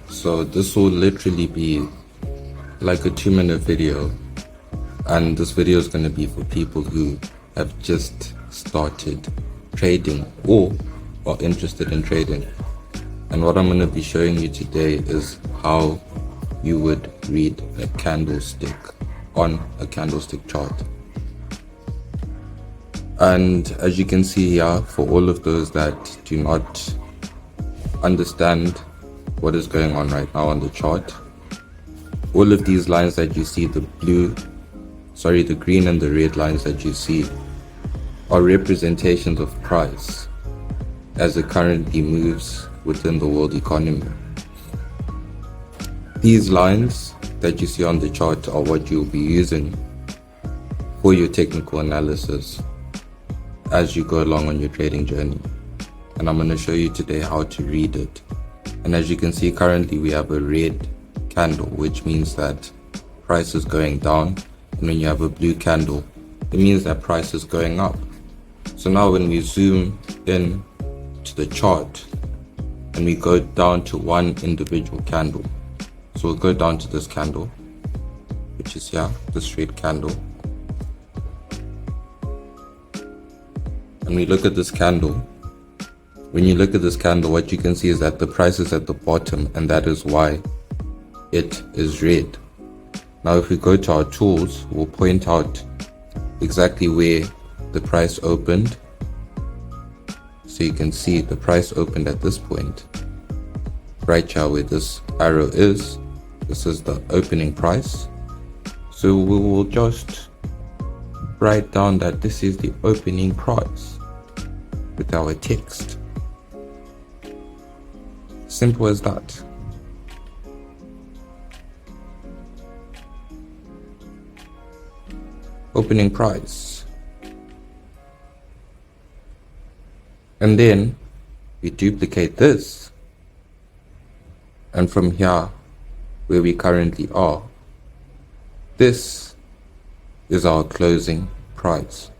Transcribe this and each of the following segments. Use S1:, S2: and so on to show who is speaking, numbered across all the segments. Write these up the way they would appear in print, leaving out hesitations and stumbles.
S1: So this will literally be like a 2-minute video, and this video is going to be for people who have just started trading or are interested in trading. And what I'm going to be showing you today is how you would read a candlestick on a candlestick chart. And as you can see here, for all of those that do not understand what is going on right now on the chart, all of these lines that you see, the green and the red lines that you see, are representations of price as it currently moves within the world economy. These lines that you see on the chart are what you'll be using for your technical analysis as you go along on your trading journey. And I'm going to show you today how to read it. And as you can see, currently we have a red candle, which means that price is going down. And when you have a blue candle, it means that price is going up. So now when we zoom in to the chart and we go down to one individual candle, so we'll go down to this candle, which is here, this red candle. And we look at this candle. When you look at this candle, what you can see is that the price is at the bottom, and that is why it is red. Now if we go to our tools, we'll point out exactly where the price opened. So you can see the price opened at this point, right here where this arrow is. This is the opening price. So we will just write down that this is the opening price with our text. Simple as that. Opening price. And then we duplicate this. And from here, where we currently are, this is our closing price.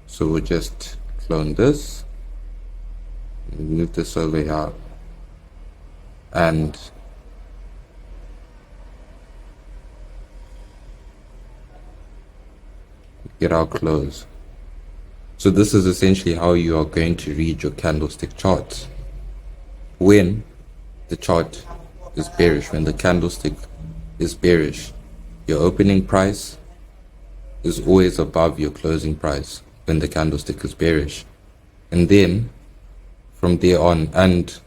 S1: So we'll just clone this, move this over here, and get our close. So this is essentially how you are going to read your candlestick charts. When the chart is bearish, when the candlestick is bearish, your opening price is always above your closing price when the candlestick is bearish. And then from there on, and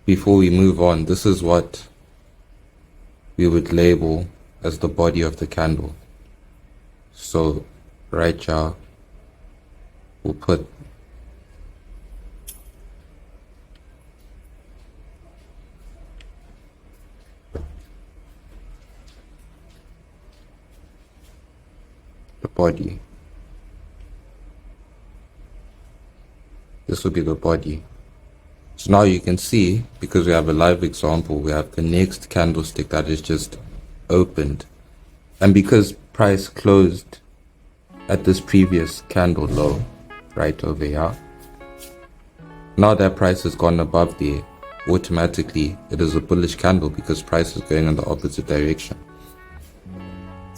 S1: before we move on, this is what we would label as the body of the candle. So right here, we'll put the body. This will be the body. So now you can see, because we have a live example, we have the next candlestick that is just opened. And because price closed at this previous candle low, right over here, now that price has gone above there, automatically it is a bullish candle because price is going in the opposite direction.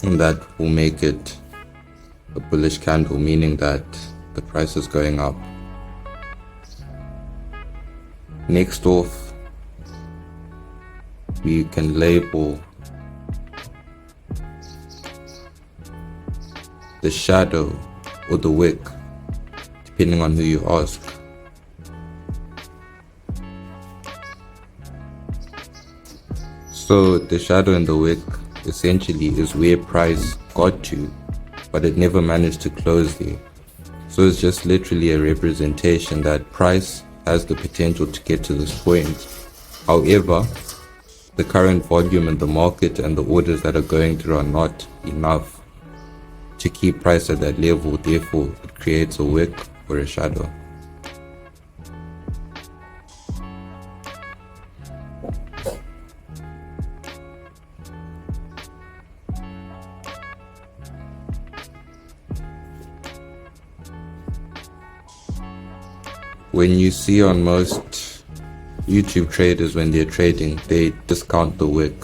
S1: And that will make it a bullish candle, meaning that the price is going up. Next off, we can label the shadow or the wick, depending on who you ask. So the shadow and the wick essentially is where price got to, but it never managed to close there. So it's just literally a representation that price has the potential to get to this point. However, the current volume in the market and the orders that are going through are not enough to keep price at that level. Therefore, it creates a wick or a shadow. When you see on most YouTube traders, when they're trading, they discount the wick,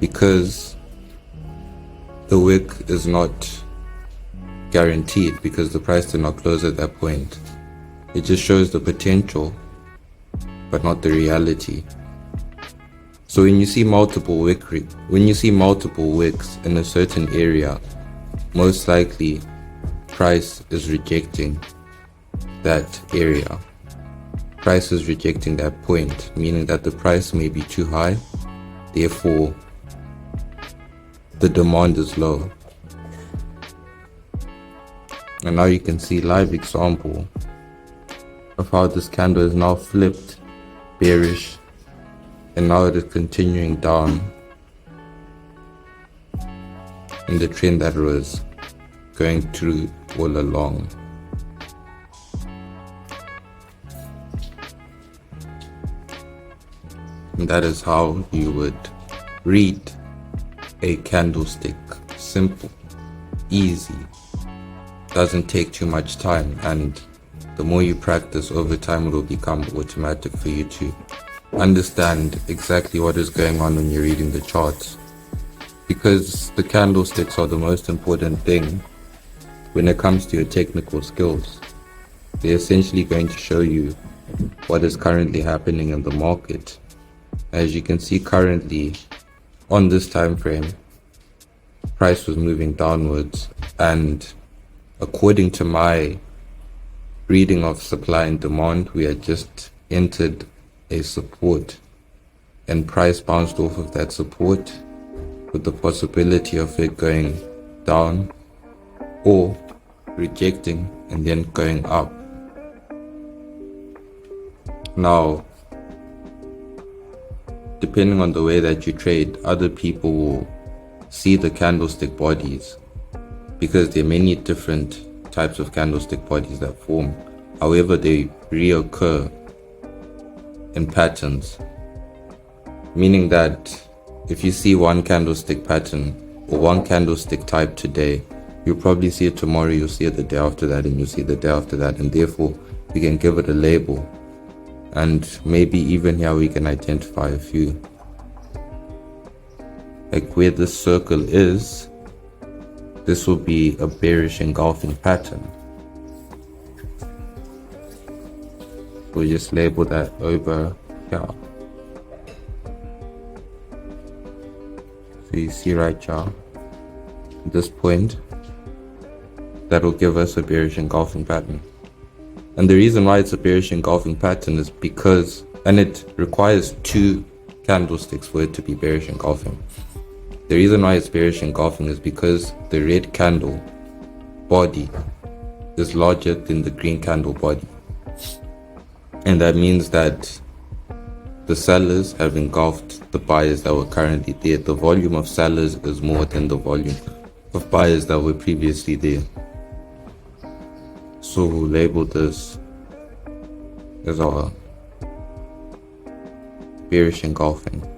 S1: because the wick is not guaranteed, because the price did not close at that point. It just shows the potential, but not the reality. So when you see multiple wicks in a certain area, most likely price is rejecting that area. Price is rejecting that point, meaning that the price may be too high, therefore the demand is low. And now you can see live example of how this candle is now flipped bearish, and now it is continuing down in the trend that was going through all along. And that is how you would read a candlestick. Simple, easy, doesn't take too much time, and the more you practice over time, it will become automatic for you to understand exactly what is going on when you're reading the charts, because the candlesticks are the most important thing when it comes to your technical skills. They're essentially going to show you what is currently happening in the market. As you can see currently on this time frame, price was moving downwards, and according to my reading of supply and demand, we had just entered a support, and price bounced off of that support with the possibility of it going down or rejecting and then going up. Now, depending on the way that you trade, other people will see the candlestick bodies, because there are many different types of candlestick bodies that form. However, they reoccur in patterns, meaning that if you see one candlestick pattern or one candlestick type today, you'll probably see it tomorrow, you'll see it the day after that, and you'll see the day after that, and therefore we can give it a label, and maybe even here we can identify a few. Like where this circle is, this will be a bearish engulfing pattern. We'll just label that over here. So you see right here, this point, that will give us a bearish engulfing pattern. And the reason why it's a bearish engulfing pattern is because, and it requires two candlesticks for it to be bearish engulfing. The reason why it's bearish engulfing is because the red candle body is larger than the green candle body. And that means that the sellers have engulfed the buyers that were currently there. The volume of sellers is more than the volume of buyers that were previously there. So we'll label this as our bearish engulfing.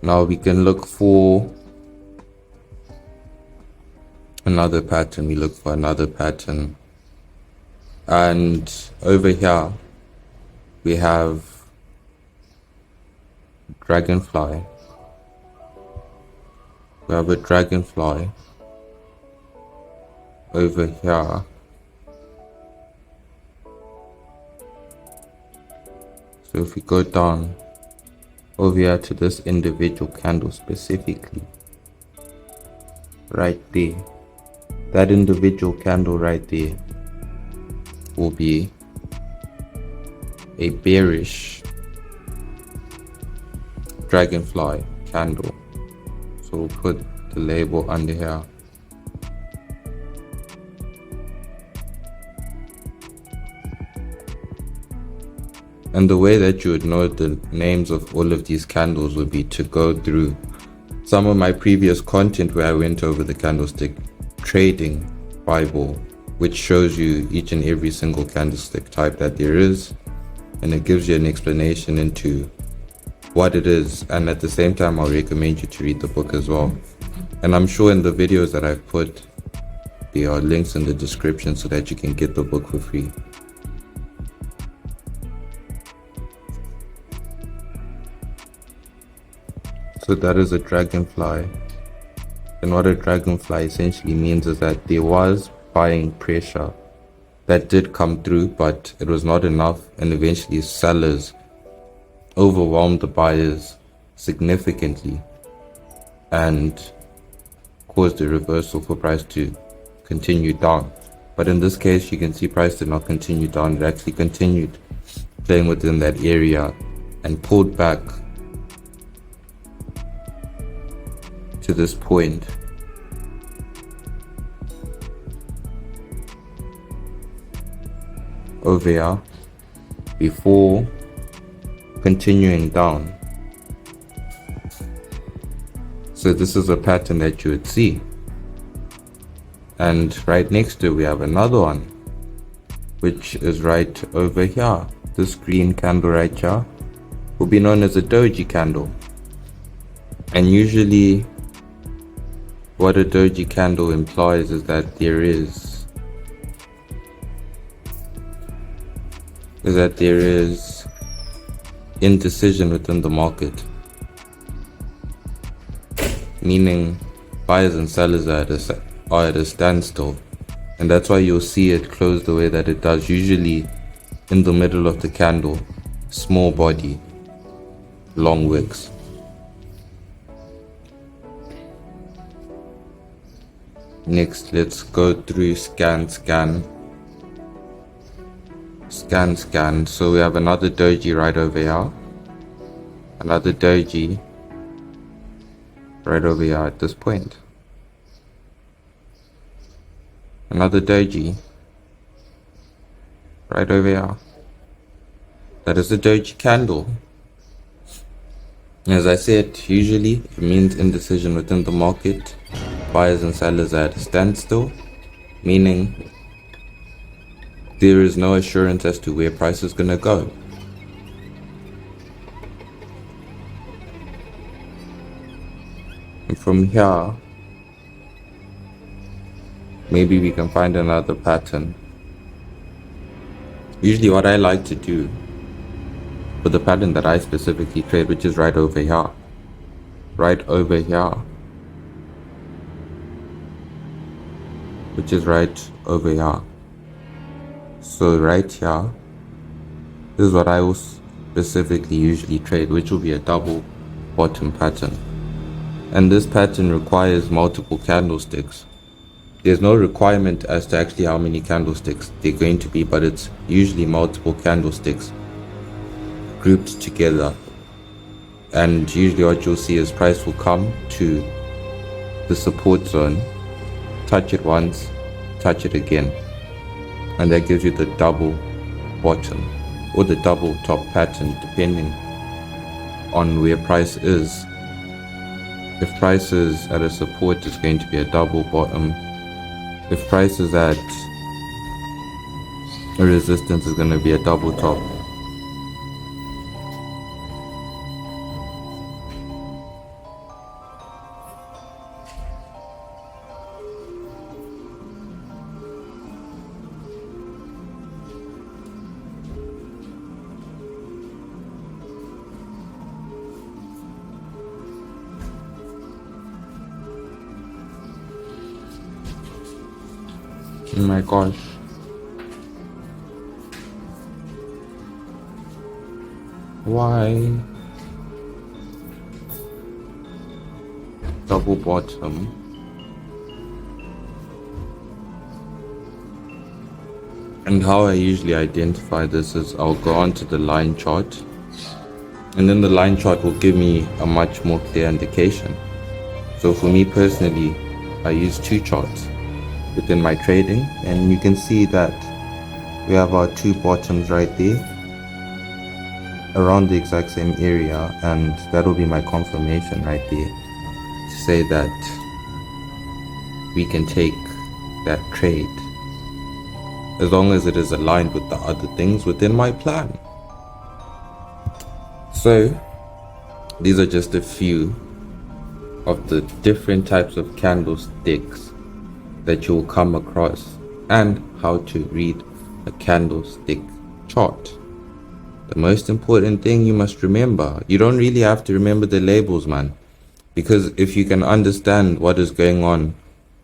S1: Now we can look for another pattern. We look for another pattern, and over here we have dragonfly. We have a dragonfly over here. So if we go down over here to this individual candle specifically, right there, that individual candle right there will be a bearish dragonfly candle. So we'll put the label under here. And the way that you would know the names of all of these candles would be to go through some of my previous content where I went over the candlestick trading Bible, which shows you each and every single candlestick type that there is, and it gives you an explanation into what it is, and at the same time I'll recommend you to read the book as well. And I'm sure in the videos that I've put, there are links in the description so that you can get the book for free. So that is a dragonfly. And what a dragonfly essentially means is that there was buying pressure that did come through, but it was not enough, and eventually sellers overwhelmed the buyers significantly and caused a reversal for price to continue down. But in this case, you can see price did not continue down. It actually continued playing within that area and pulled back to this point. Over here before continuing down. So this is a pattern that you would see, and right next to it we have another one, which is right over here. This green candle right here will be known as a Doji candle, and usually what a Doji candle implies is that there is indecision within the market, meaning buyers and sellers are at a standstill, and that's why you'll see it close the way that it does, usually in the middle of the candle, small body, long wicks. Next, let's go through scan. So we have another Doji right over here, another Doji right over here at this point, another Doji right over here. That is a Doji candle. As I said, usually it means indecision within the market. Buyers and sellers are at a standstill, meaning there is no assurance as to where price is going to go. And from here, maybe we can find another pattern. Usually what I like to do for the pattern that I specifically trade, which is right over here, which is right over here. So right here, this is what I will specifically usually trade, which will be a double bottom pattern. And this pattern requires multiple candlesticks. There's no requirement as to actually how many candlesticks they're going to be, but it's usually multiple candlesticks grouped together. And usually what you'll see is price will come to the support zone, touch it once, touch it again, and that gives you the double bottom or the double top pattern, depending on where price is. If price is at a support, it's going to be a double bottom. If price is at a resistance, it's going to be a double top. Oh my gosh. Why? Double bottom. And how I usually identify this is I'll go onto the line chart, and then the line chart will give me a much more clear indication. So for me personally, I use two charts within my trading, and you can see that we have our two bottoms right there around the exact same area, and that will be my confirmation right there to say that we can take that trade as long as it is aligned with the other things within my plan. So These are just a few of the different types of candlesticks that you'll come across and how to read a candlestick chart. The most important thing you must remember, you don't really have to remember the labels, man, because if you can understand what is going on,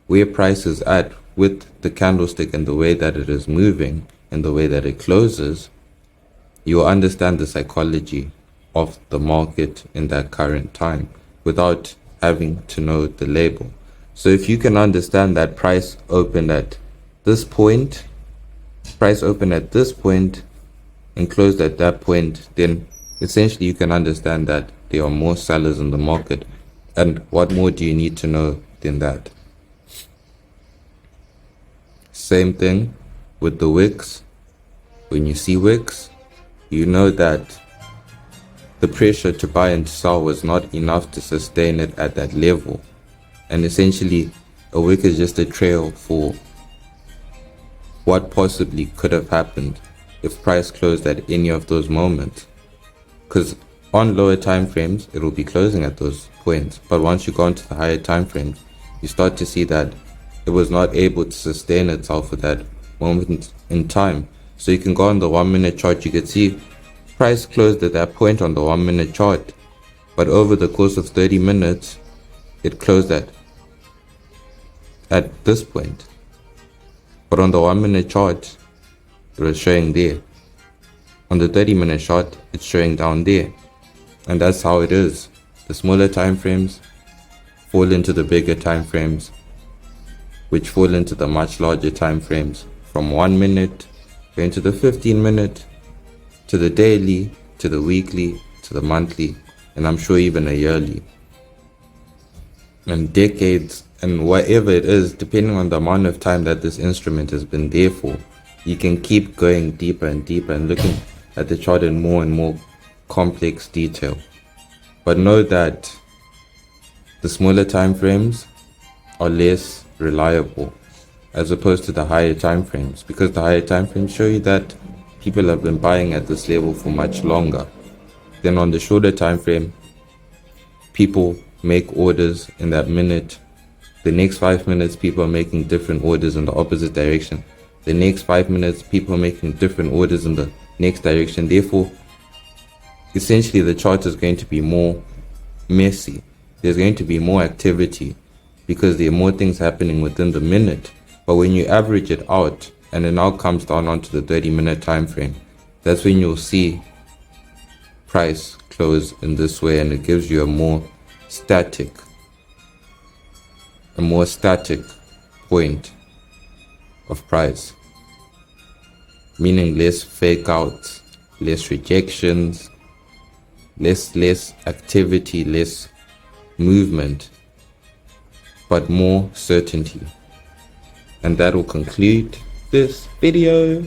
S1: where price is at with the candlestick and the way that it is moving and the way that it closes, you will understand the psychology of the market in that current time without having to know the label. So if you can understand that price opened at this point, and closed at that point, then essentially you can understand that there are more sellers in the market. And what more do you need to know than that? Same thing with the wicks. When you see wicks, you know that the pressure to buy and sell was not enough to sustain it at that level. And essentially, a wick is just a trail for what possibly could have happened if price closed at any of those moments. Because on lower time frames, it will be closing at those points. But once you go into the higher time frames, you start to see that it was not able to sustain itself for that moment in time. So you can go on the 1 minute chart, you can see price closed at that point on the 1 minute chart. But over the course of 30 minutes, it closed at this point. But on the 1 minute chart, it was showing there. On the 30-minute chart, it's showing down there. And that's how it is. The smaller time frames fall into the bigger time frames, which fall into the much larger time frames, from 1 minute going to the 15-minute, to the daily, to the weekly, to the monthly, and I'm sure even a yearly, and decades, and whatever it is, depending on the amount of time that this instrument has been there for. You can keep going deeper and deeper and looking at the chart in more and more complex detail. But know that the smaller time frames are less reliable as opposed to the higher time frames, because the higher time frames show you that people have been buying at this level for much longer. Then on the shorter time frame, people make orders in that minute. The next 5 minutes, people are making different orders in the opposite direction. The next 5 minutes, people are making different orders in the next direction. Therefore, essentially the chart is going to be more messy. There's going to be more activity because there are more things happening within the minute. But when you average it out and it now comes down onto the 30-minute time frame, that's when you'll see price close in this way, and it gives you a more static point of price, meaning less fake outs, less rejections, less activity, less movement, but more certainty. And that will conclude this video.